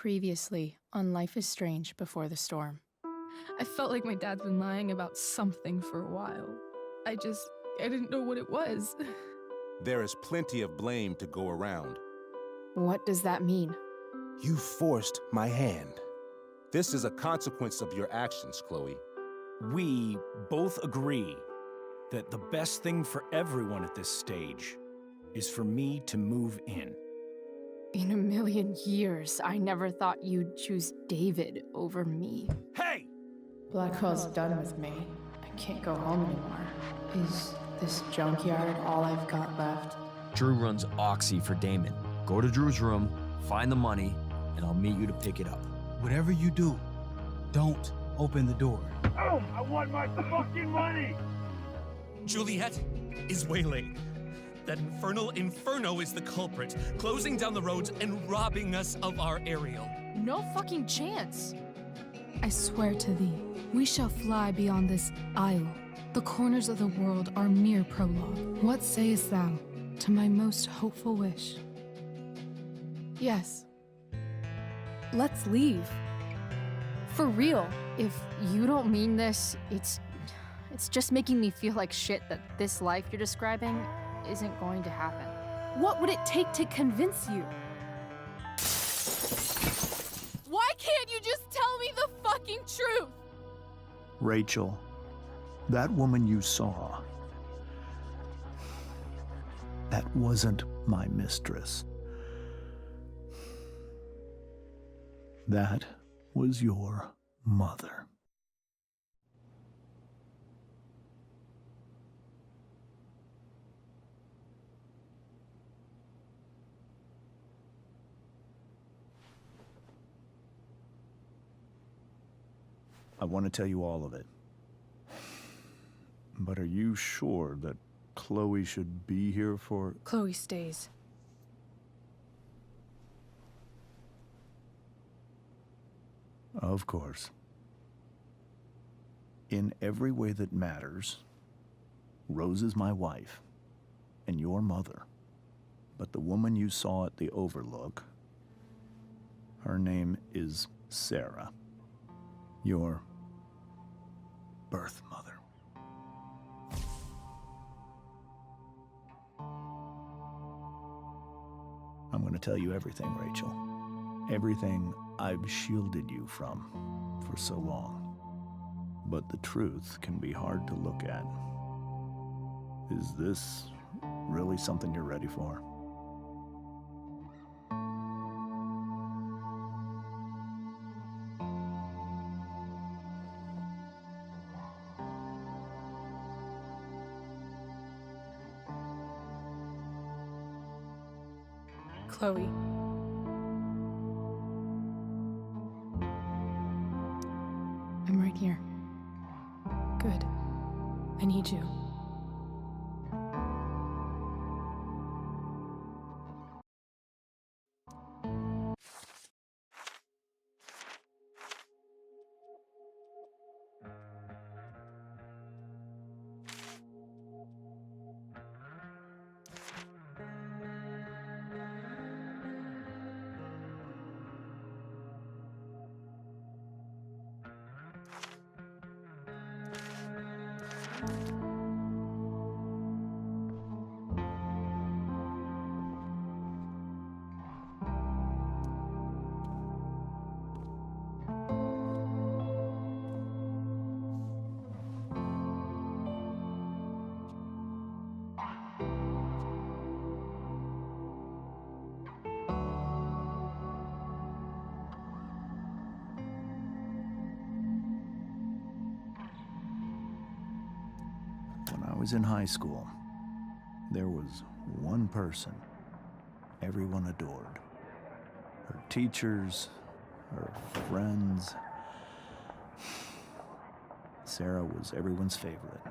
Previously on Life is Strange Before the Storm. I felt like my dad's been lying about something for a while. I didn't know what it was. There is plenty of blame to go around. What does that mean? You forced my hand. This is a consequence of your actions, Chloe. We both agree that the best thing for everyone at this stage is for me to move in. In a million years, I never thought you'd choose David over me. Hey! Blackwell's done with me. I can't go home anymore. Is this junkyard all I've got left? Drew runs Oxy for Damon. Go to Drew's room, find the money, and I'll meet you to pick it up. Whatever you do, don't open the door. Oh, I want my fucking money! Juliet is waylaid. That infernal Inferno is the culprit, closing down the roads and robbing us of our Ariel. No fucking chance. I swear to thee, we shall fly beyond this isle. The corners of the world are mere prologue. What sayest thou to my most hopeful wish? Yes. Let's leave. For real. If you don't mean this, it's just making me feel like shit that this life you're describing isn't going to happen. What would it take to convince you? Why can't you just tell me the fucking truth? Rachel, that woman you saw, that wasn't my mistress. That was your mother. I want to tell you all of it. But are you sure that Chloe should be here for... Chloe stays. Of course. In every way that matters, Rose is my wife and your mother. But the woman you saw at the Overlook, her name is Sarah. Your birth mother. I'm going to tell you everything, Rachel. Everything I've shielded you from for so long. But the truth can be hard to look at. Is this really something you're ready for? Chloe. I'm right here. Good. I need you. When I was in high school, there was one person everyone adored. Her teachers, her friends. Sarah was everyone's favorite.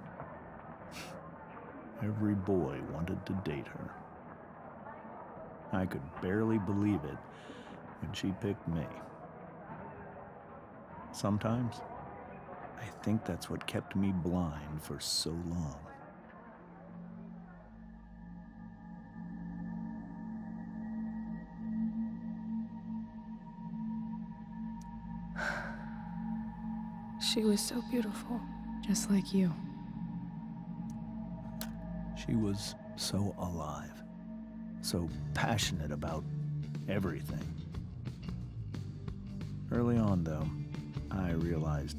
Every boy wanted to date her. I could barely believe it when she picked me. Sometimes, I think that's what kept me blind for so long. She was so beautiful, just like you. She was so alive, so passionate about everything. Early on, though, I realized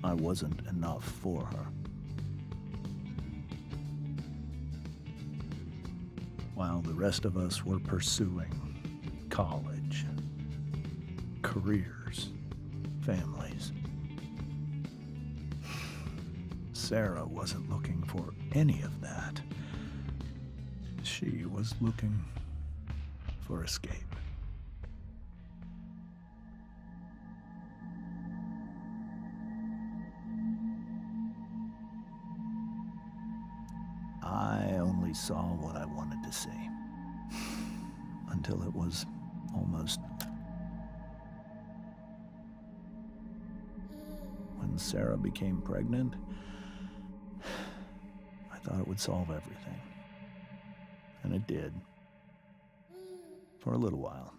I wasn't enough for her. While the rest of us were pursuing college, careers, families, Sarah wasn't looking for any of that. She was looking for escape. I only saw what I wanted to see. Until it was almost... When Sarah became pregnant, I thought it would solve everything. And it did. For a little while.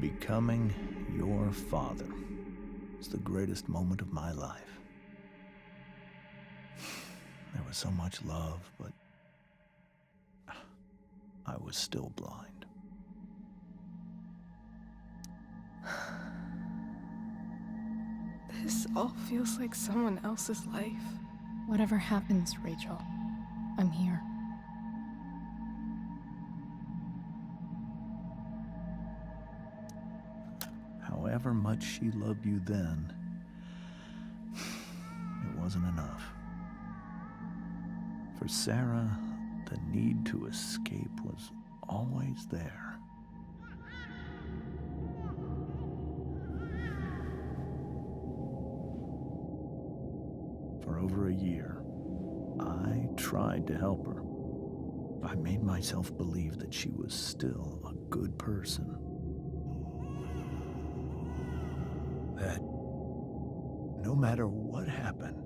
Becoming your father was the greatest moment of my life. There was so much love, but I was still blind. This all feels like someone else's life. Whatever happens, Rachel, I'm here. However much she loved you then, it wasn't enough. For Sarah, the need to escape was always there. For over a year, I tried to help her. I made myself believe that she was still a good person. That no matter what happened,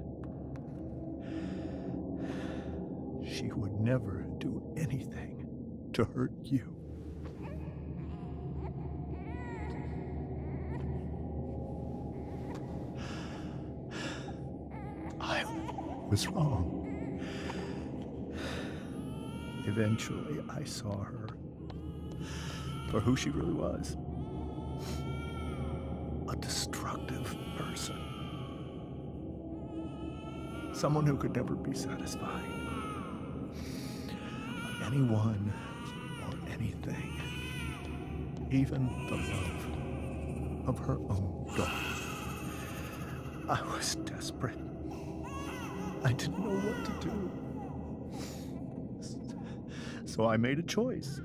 she would never do anything to hurt you. I was wrong. Eventually, I saw her for who she really was. A destructive person. Someone who could never be satisfied. Anyone or anything. Even the love of her own daughter. I was desperate. I didn't know what to do. So I made a choice.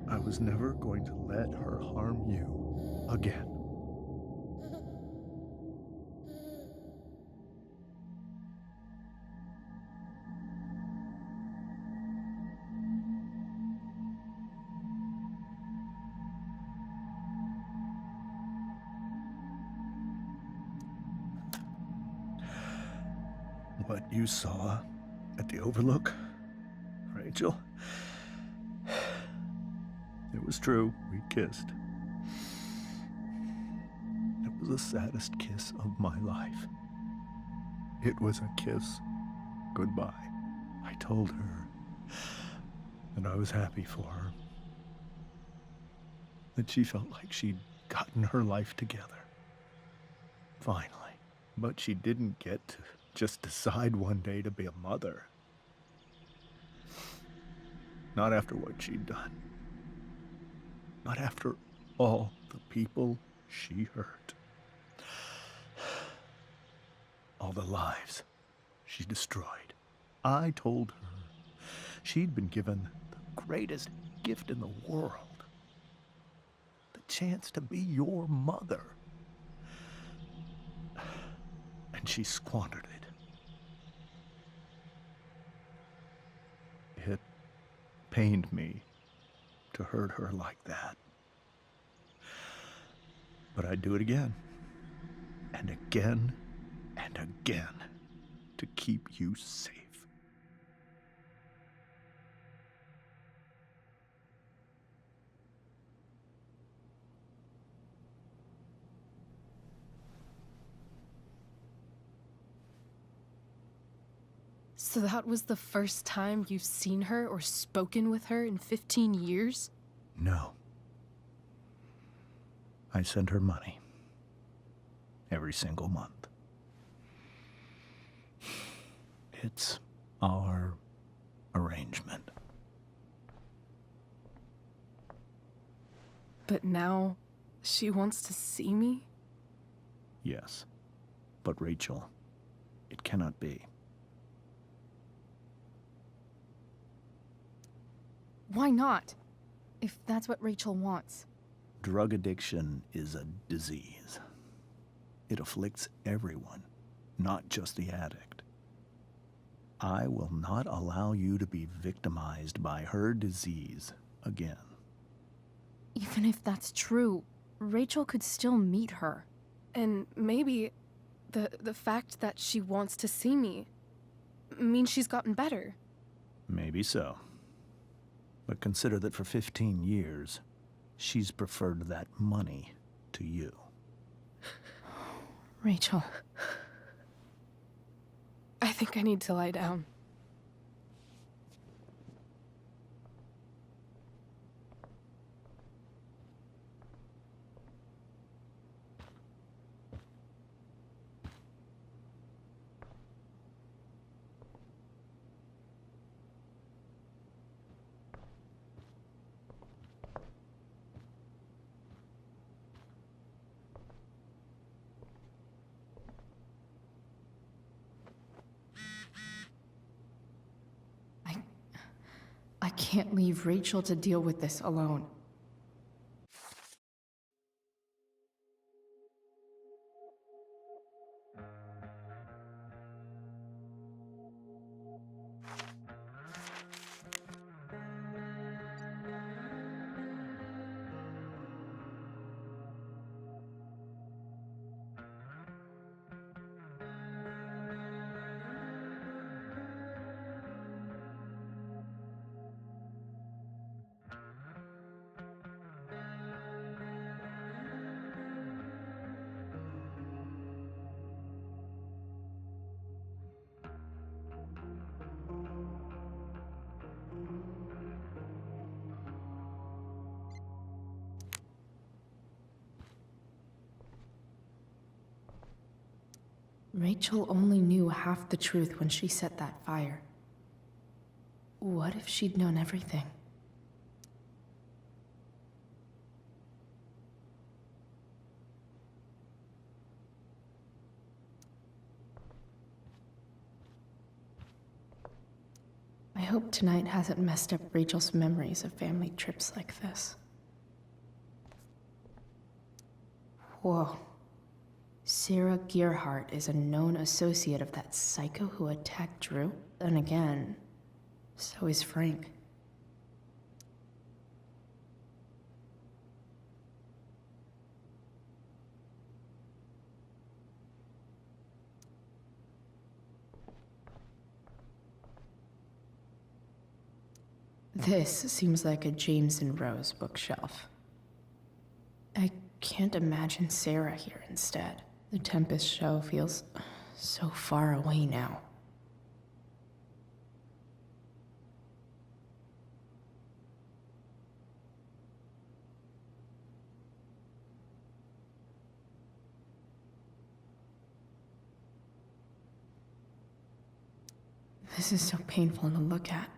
I was never going to let her harm you again. What you saw at the Overlook, Rachel, it was true. We kissed. It was the saddest kiss of my life. It was a kiss goodbye. I told her that I was happy for her. That she felt like she'd gotten her life together. Finally. But she didn't get to just decide one day to be a mother. Not after what she'd done. Not after all the people she hurt. All the lives she destroyed. I told her she'd been given the greatest gift in the world. The chance to be your mother. And she squandered it. It pained me to hurt her like that. But I'd do it again. And again and again to keep you safe. So that was the first time you've seen her or spoken with her in 15 years? No. I send her money. Every single month. It's our arrangement. But now, she wants to see me? Yes. But Rachel, it cannot be. Why not? If that's what Rachel wants. Drug addiction is a disease. It afflicts everyone, not just the addict. I will not allow you to be victimized by her disease again. Even if that's true, Rachel could still meet her. And maybe the fact that she wants to see me means she's gotten better. Maybe so. But consider that for 15 years, she's preferred that money to you. Rachel. I think I need to lie down. I can't leave Rachel to deal with this alone. Rachel only knew half the truth when she set that fire. What if she'd known everything? I hope tonight hasn't messed up Rachel's memories of family trips like this. Whoa. Sarah Gearhart is a known associate of that psycho who attacked Drew. And again, so is Frank. This seems like a James and Rose bookshelf. I can't imagine Sarah here instead. The Tempest show feels so far away now. This is so painful to look at.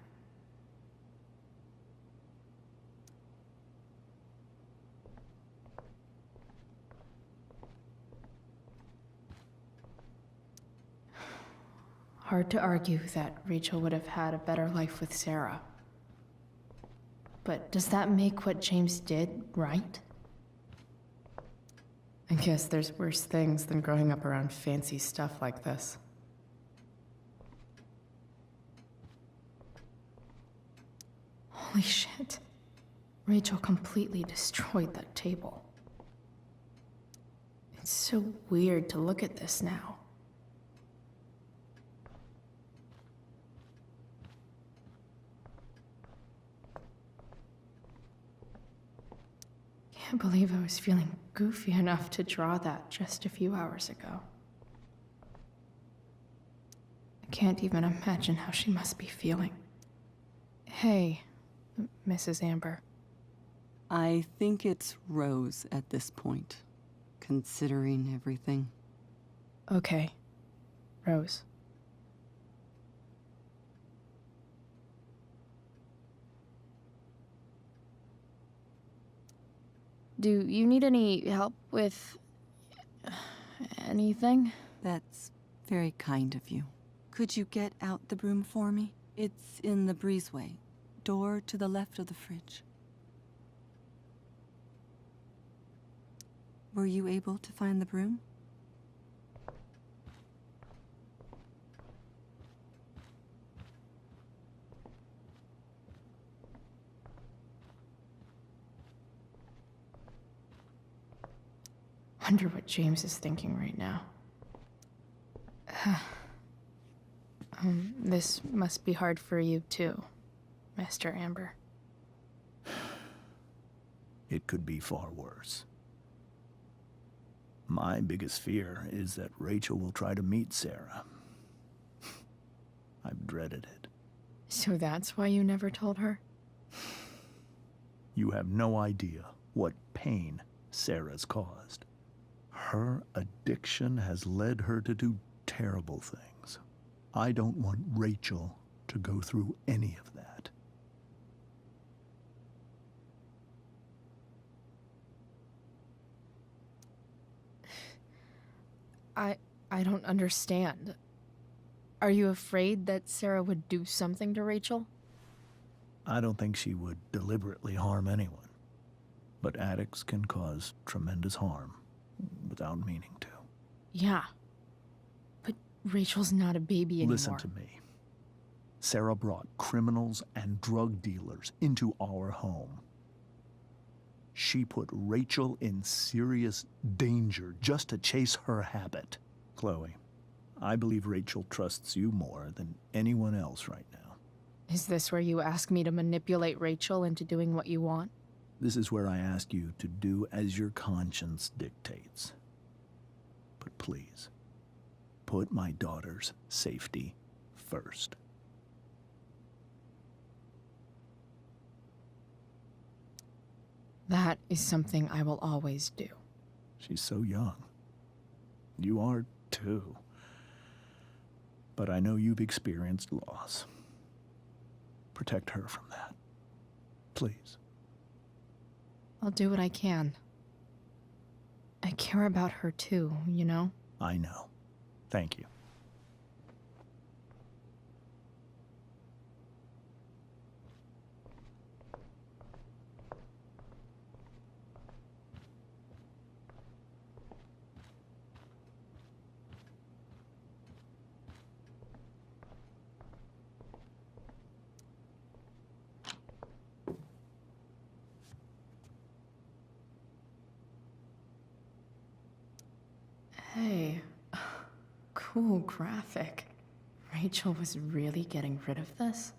Hard to argue that Rachel would have had a better life with Sarah. But does that make what James did right? I guess there's worse things than growing up around fancy stuff like this. Holy shit. Rachel completely destroyed that table. It's so weird to look at this now. I can't believe I was feeling goofy enough to draw that just a few hours ago. I can't even imagine how she must be feeling. Hey, Mrs. Amber. I think it's Rose at this point, considering everything. Okay, Rose. Do you need any help with anything? That's very kind of you. Could you get out the broom for me? It's in the breezeway, door to the left of the fridge. Were you able to find the broom? Wonder what James is thinking right now. This must be hard for you too, Master Amber. It could be far worse. My biggest fear is that Rachel will try to meet Sarah. I've dreaded it. So that's why you never told her? You have no idea what pain Sarah's caused. Her addiction has led her to do terrible things. I don't want Rachel to go through any of that. I don't understand. Are you afraid that Sarah would do something to Rachel? I don't think she would deliberately harm anyone. But addicts can cause tremendous harm without meaning to. Yeah. But Rachel's not a baby anymore. Listen to me. Sarah brought criminals and drug dealers into our home. She put Rachel in serious danger just to chase her habit. Chloe, I believe Rachel trusts you more than anyone else right now. Is this where you ask me to manipulate Rachel into doing what you want? This is where I ask you to do as your conscience dictates. But please, put my daughter's safety first. That is something I will always do. She's so young. You are too. But I know you've experienced loss. Protect her from that. Please. I'll do what I can. I care about her too, you know? I know. Thank you. Hey, cool graphic. Rachel was really getting rid of this?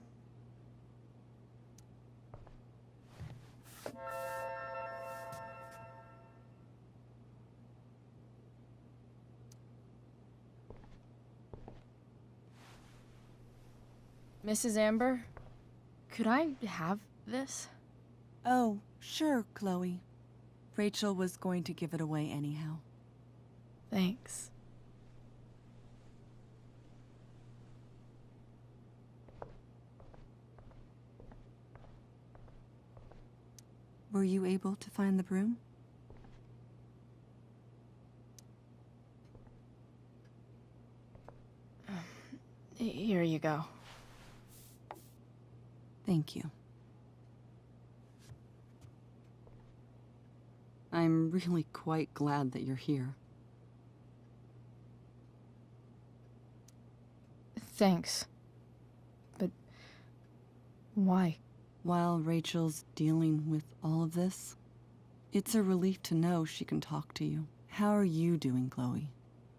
Mrs. Amber, could I have this? Oh, sure, Chloe. Rachel was going to give it away anyhow. Thanks. Were you able to find the broom? Here you go. Thank you. I'm really quite glad that you're here. Thanks. But why? While Rachel's dealing with all of this, it's a relief to know she can talk to you. How are you doing, Chloe?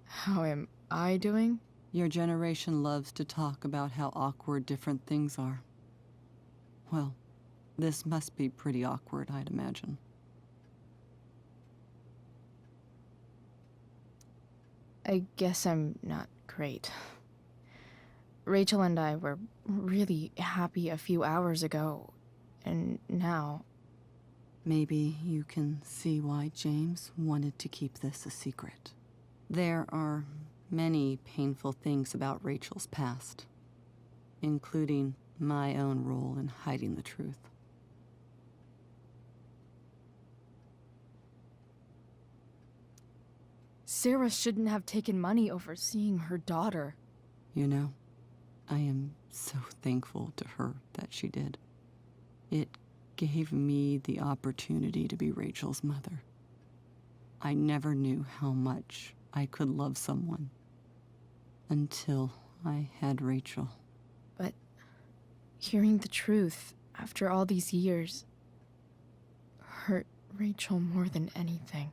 How am I doing? Your generation loves to talk about how awkward different things are. Well, this must be pretty awkward, I'd imagine. I guess I'm not great. Rachel and I were really happy a few hours ago, and now... Maybe you can see why James wanted to keep this a secret. There are many painful things about Rachel's past, including my own role in hiding the truth. Sarah shouldn't have taken money over seeing her daughter. You know, I am so thankful to her that she did. It gave me the opportunity to be Rachel's mother. I never knew how much I could love someone until I had Rachel. But hearing the truth after all these years hurt Rachel more than anything.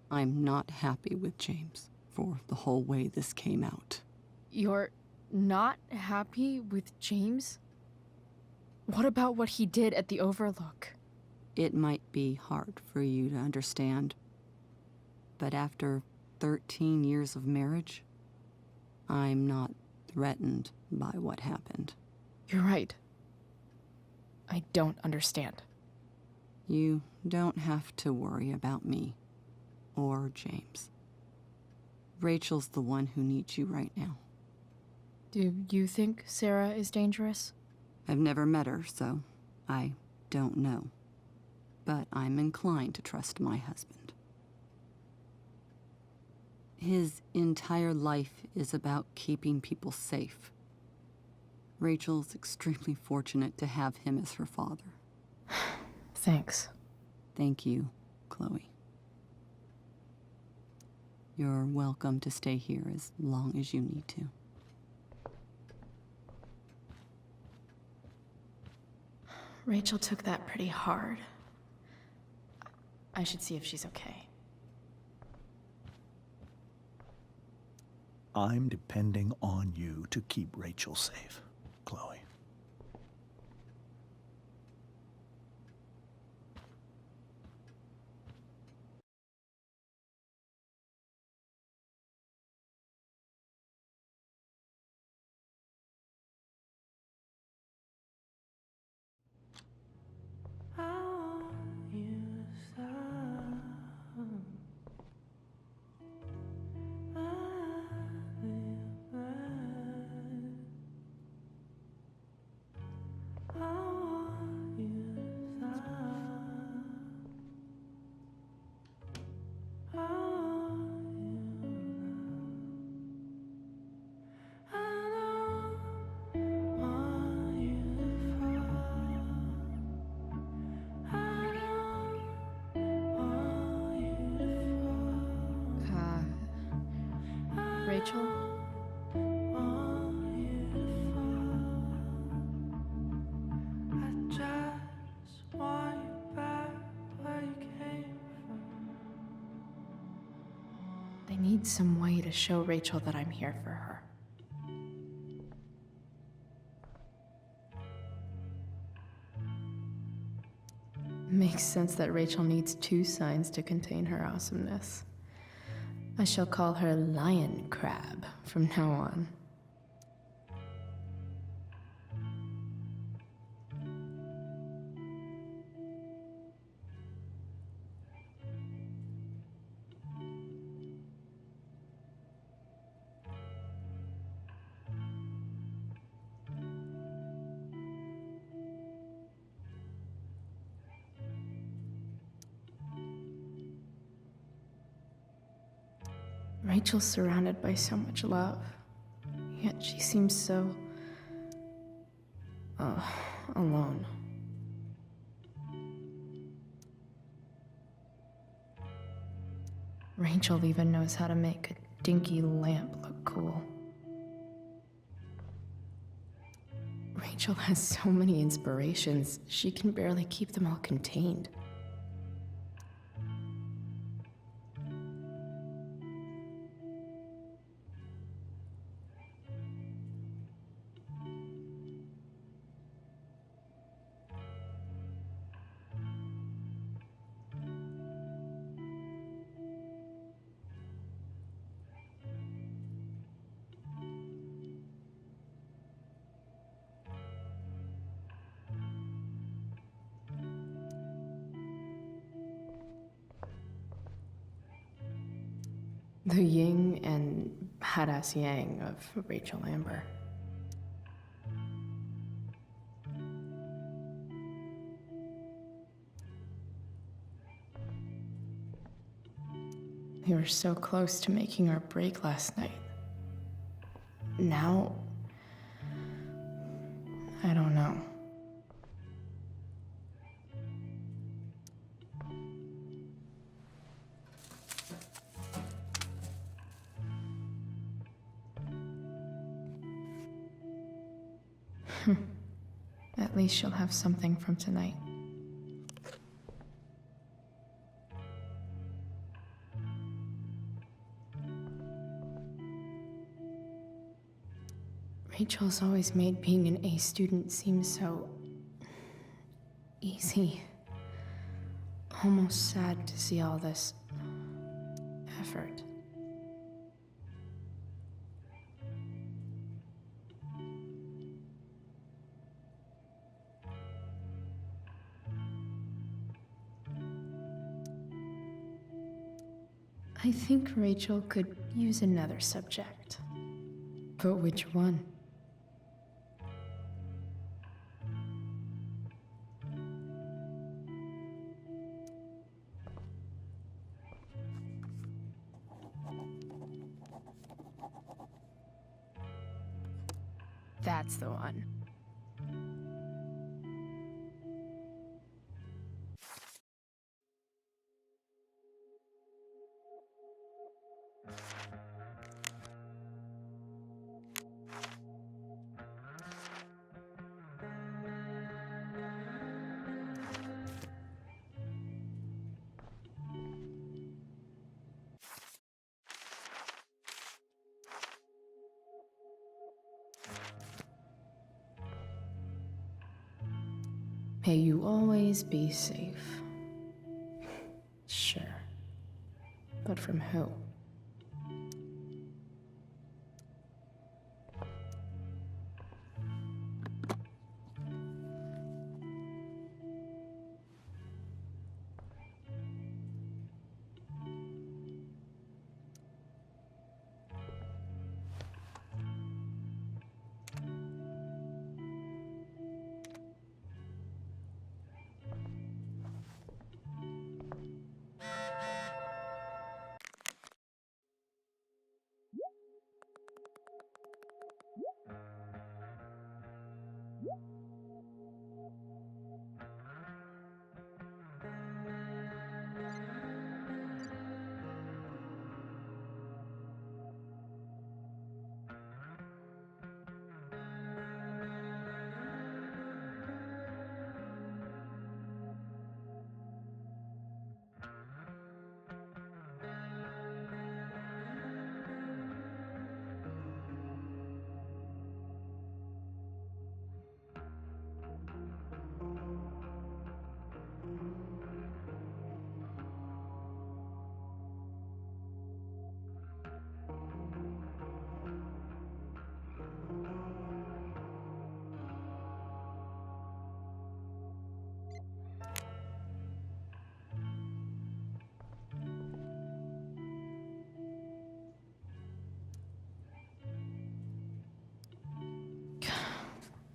I'm not happy with James for the whole way this came out. You're not happy with James? What about what he did at the Overlook? It might be hard for you to understand, but after 13 years of marriage, I'm not threatened by what happened. You're right. I don't understand. You don't have to worry about me or James. Rachel's the one who needs you right now. Do you think Sarah is dangerous? I've never met her, so I don't know. But I'm inclined to trust my husband. His entire life is about keeping people safe. Rachel's extremely fortunate to have him as her father. Thanks. Thank you, Chloe. You're welcome to stay here as long as you need to. Rachel took that pretty hard. I should see if she's okay. I'm depending on you to keep Rachel safe, Chloe. Rachel? I need some way to show Rachel that I'm here for her. Makes sense that Rachel needs 2 signs to contain her awesomeness. I shall call her Lion Crab from now on. Rachel's surrounded by so much love, yet she seems so... alone. Rachel even knows how to make a dinky lamp look cool. Rachel has so many inspirations, she can barely keep them all contained. The yin and badass yang of Rachel Amber. We were so close to making our break last night. Now, I don't know. At least she'll have something from tonight. Rachel's always made being an A student seem so easy. Almost sad to see all this effort. I think Rachel could use another subject. But which one? That's the one. May you always be safe. Sure. But from who?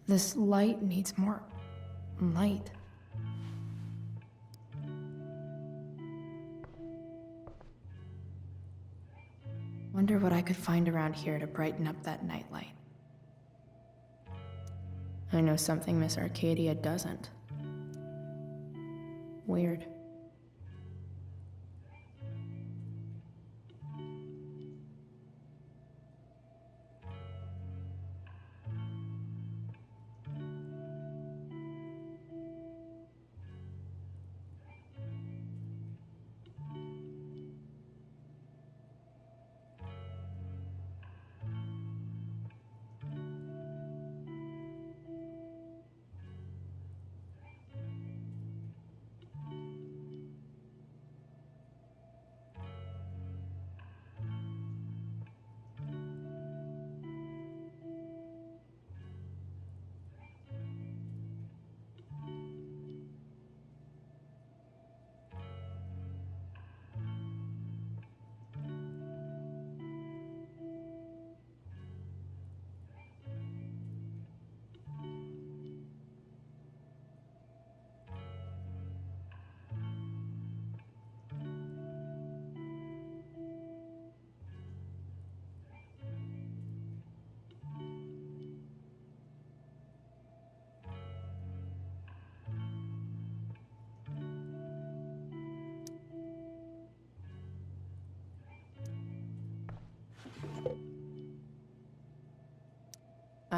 This light needs more light. Wonder what I could find around here to brighten up that nightlight. I know something Miss Arcadia doesn't. Weird.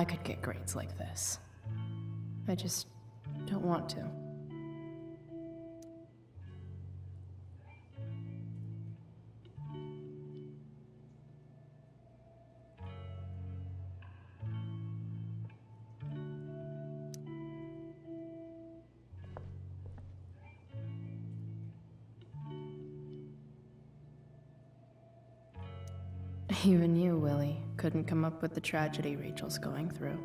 I could get grades like this. I just don't want to. Even you, Willie, couldn't come up with the tragedy Rachel's going through.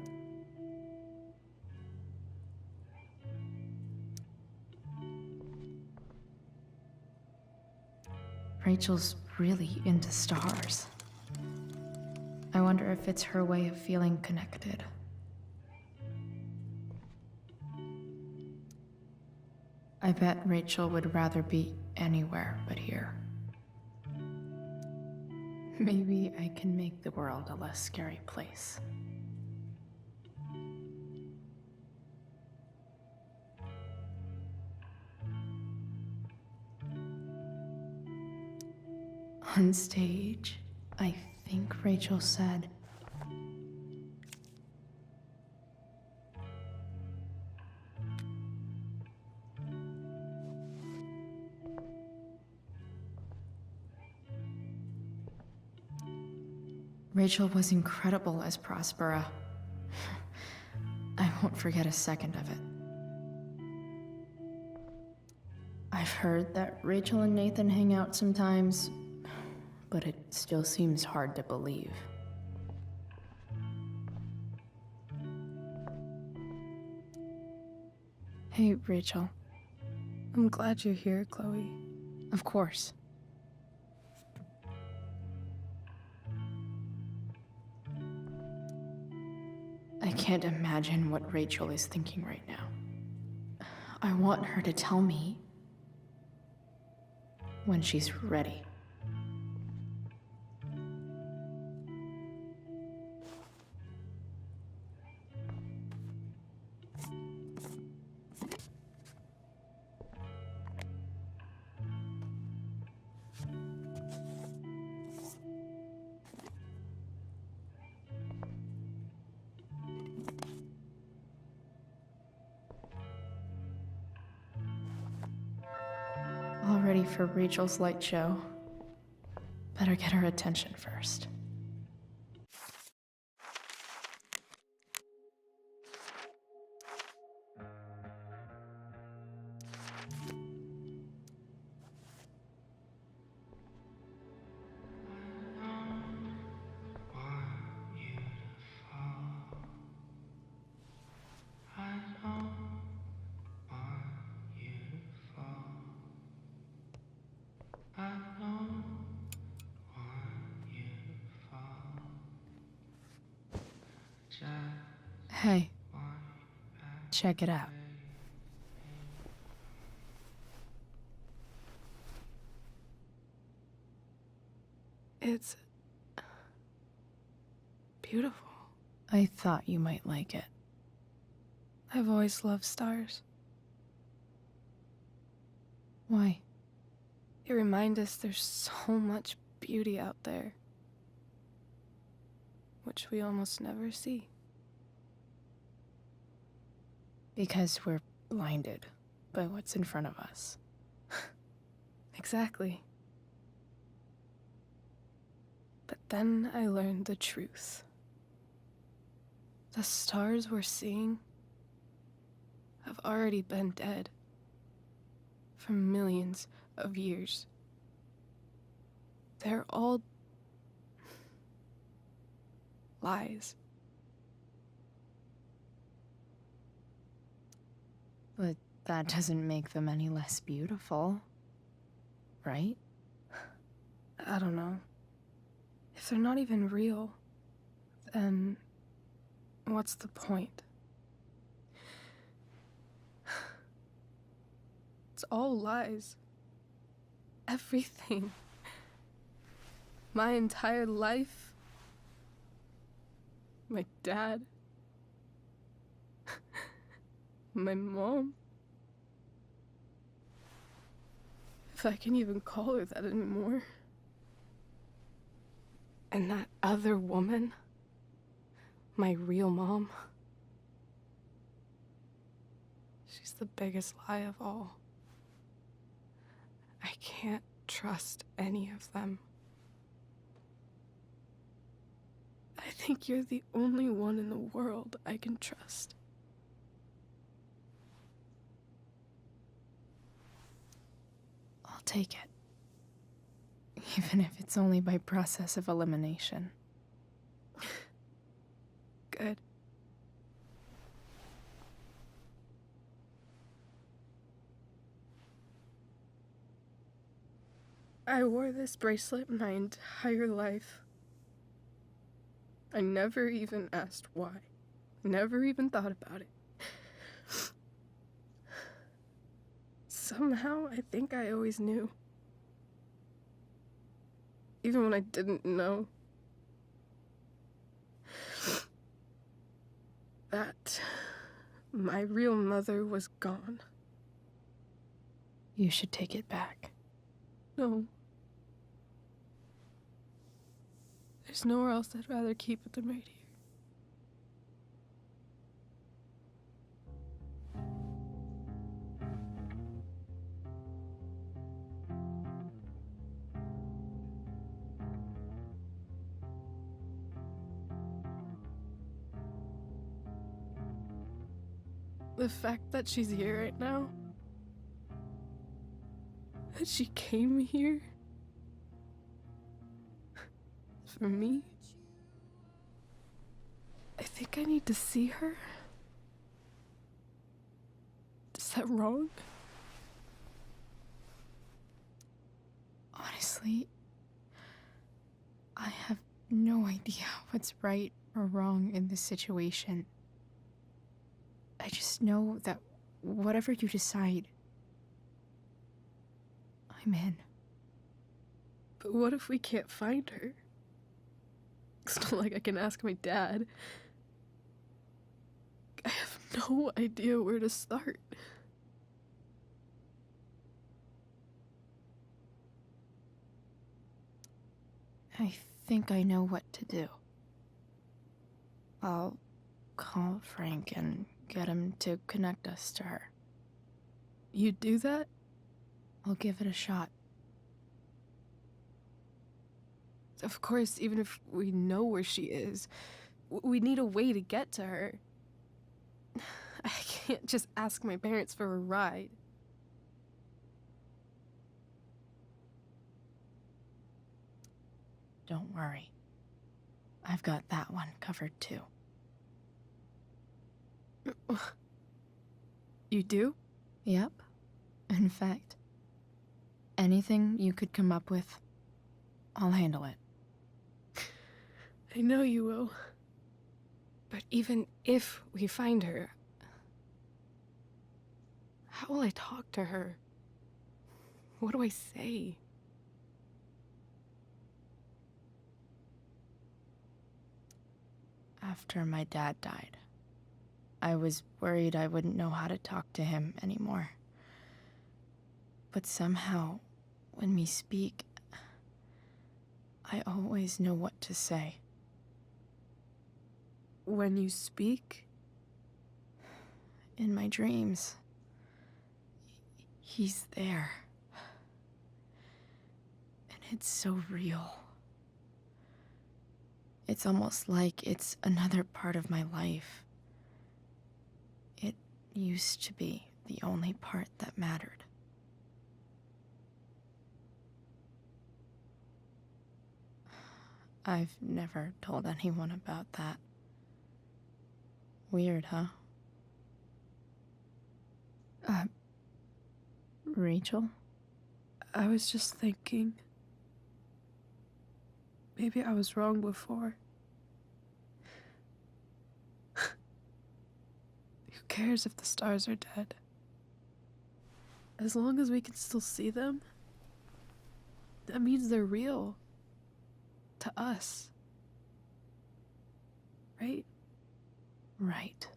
Rachel's really into stars. I wonder if it's her way of feeling connected. I bet Rachel would rather be anywhere but here. Maybe I can make the world a less scary place. On stage, I think Rachel said, Rachel was incredible as Prospera. I won't forget a second of it. I've heard that Rachel and Nathan hang out sometimes, but it still seems hard to believe. Hey, Rachel. I'm glad you're here, Chloe. Of course. I can't imagine what Rachel is thinking right now. I want her to tell me when she's ready. All ready for Rachel's light show. Better get her attention first. Hey, check it out. It's beautiful. I thought you might like it. I've always loved stars. Why? They remind us there's so much beauty out there, which we almost never see. Because we're blinded by what's in front of us. Exactly. But then I learned the truth. The stars we're seeing have already been dead for millions of years. They're all lies. But that doesn't make them any less beautiful, right? I don't know. If they're not even real, then what's the point? It's all lies. Everything. My entire life. My dad. My mom. If I can even call her that anymore. And that other woman. my real mom. She's the biggest lie of all. I can't trust any of them. I think you're the only one in the world I can trust. I'll take it. Even if it's only by process of elimination. Good. I wore this bracelet my entire life. I never even asked why. Never even thought about it. Somehow, I think I always knew. Even when I didn't know. That my real mother was gone. You should take it back. No. There's nowhere else I'd rather keep it than right here. The fact that she's here right now, that she came here for me, I think I need to see her. Is that wrong? Honestly, I have no idea what's right or wrong in this situation. I just know that whatever you decide, I'm in. But what if we can't find her? It's not like I can ask my dad. I have no idea where to start. I think I know what to do. I'll call Frank and get him to connect us to her. You'd do that? I'll give it a shot. Of course, even if we know where she is, we need a way to get to her. I can't just ask my parents for a ride. Don't worry. I've got that one covered too. You do? Yep. In fact, anything you could come up with, I'll handle it. I know you will. But even if we find her, how will I talk to her? What do I say? After my dad died, I was worried I wouldn't know how to talk to him anymore. But somehow, when we speak, I always know what to say. When you speak? In my dreams, he's there. And it's so real. It's almost like it's another part of my life. It used to be the only part that mattered. I've never told anyone about that. Weird, huh? Rachel? I was just thinking. Maybe I was wrong before. Who cares if the stars are dead? As long as we can still see them, that means they're real. To us. Right? Right.